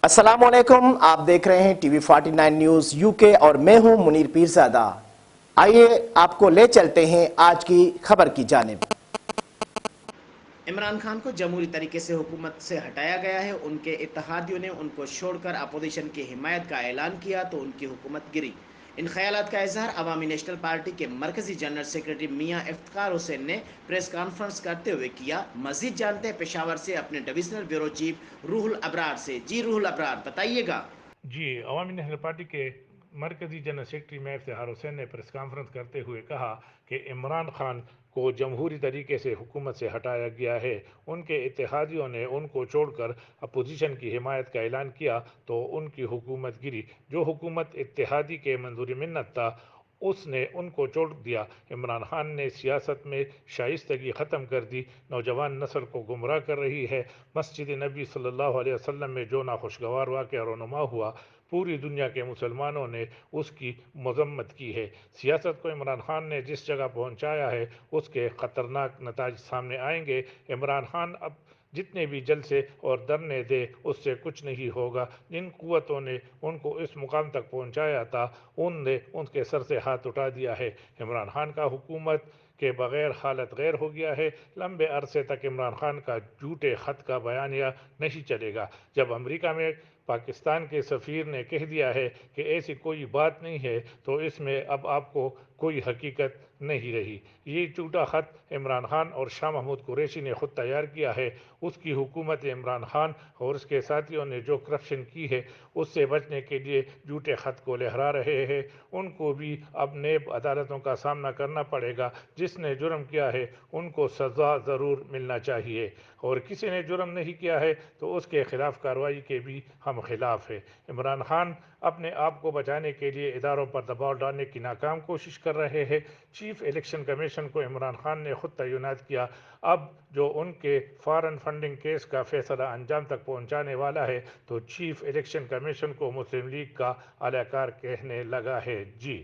अस्सलाम वालेकुम। आप देख रहे हैं टीवी 49 न्यूज़ यूके और मैं हूं मुनीर पीरज़ादा। आइए आपको ले चलते हैं आज की खबर की जानिब। इमरान खान को जमहूरी तरीके से हुकूमत से हटाया गया है। उनके इत्तेहादियों ने उनको छोड़कर अपोजिशन की हिमायत का ऐलान किया तो उनकी हुकूमत गिरी। इन ख्यालात का इजहार अवामी नेशनल पार्टी के मरकजी जनरल सेक्रेटरी मियाँ इफ्तिखार हुसैन ने प्रेस कॉन्फ्रेंस करते हुए किया। मजीद जानते हैं पेशावर से अपने डिविजनल ब्यूरो चीफ रूहुल अबरार से। जी रूहुल अबरार, बताइएगा। जी, अवामी नेशनल पार्टी के मरकजी जनरल सेक्रेटरी में इफ्तिखार हुसैन ने प्रेस कॉन्फ्रेंस करते हुए कहा कि इमरान खान को जमहूरी तरीके से हुकूमत से हटाया गया है। उनके इत्तेहादियों ने उनको छोड़कर अपोजिशन की हिमायत का ऐलान किया तो उनकी हुकूमत गिरी। जो हुकूमत इत्तेहादी के मंजूर मिन्नत था उसने उनको छोड़ दिया। इमरान खान ने सियासत में शाइस्तगी ख़त्म कर दी, नौजवान नस्ल को गुमराह कर रही है। मस्जिद नबी सल्लल्लाहु अलैहि वसल्लम में जो नाखुशगवार वाक़या रोनुमा हुआ, पूरी दुनिया के मुसलमानों ने उसकी मजम्मत की है। सियासत को इमरान खान ने जिस जगह पहुंचाया है उसके ख़तरनाक नताज सामने आएंगे। इमरान खान अब जितने भी जलसे और धरने दे उससे कुछ नहीं होगा। जिन कुव्वतों ने उनको इस मुकाम तक पहुंचाया था उनने उनके सर से हाथ उठा दिया है। इमरान खान का हुकूमत के बगैर हालत गैर हो गया है। लंबे अरसे तक इमरान खान का झूठे ख़त का बयानिया नहीं चलेगा। जब अमेरिका में पाकिस्तान के सफ़ीर ने कह दिया है कि ऐसी कोई बात नहीं है तो इसमें अब आपको कोई हकीकत नहीं रही। ये झूठा ख़त इमरान खान और शाह महमूद कुरैशी ने खुद तैयार किया है। उसकी हुकूमत इमरान खान और उसके साथियों ने जो करप्शन की है उससे बचने के लिए झूठे ख़त को लहरा रहे हैं। उनको भी अब नेब अदालतों का सामना करना पड़ेगा। जिसने जुर्म किया है उनको सज़ा ज़रूर मिलना चाहिए और किसी ने जुर्म नहीं किया है तो उसके खिलाफ कार्रवाई के भी हम खिलाफ है। इमरान खान अपने आप को बचाने के लिए इदारों पर दबाव डालने की नाकाम कोशिश कर रहे हैं। चीफ इलेक्शन कमीशन को इमरान खान ने खुद तैनात किया। अब जो उनके फॉरेन फंडिंग केस का फैसला अंजाम तक पहुंचाने वाला है तो चीफ इलेक्शन कमीशन को मुस्लिम लीग का अलाकार कहने लगा है। जी।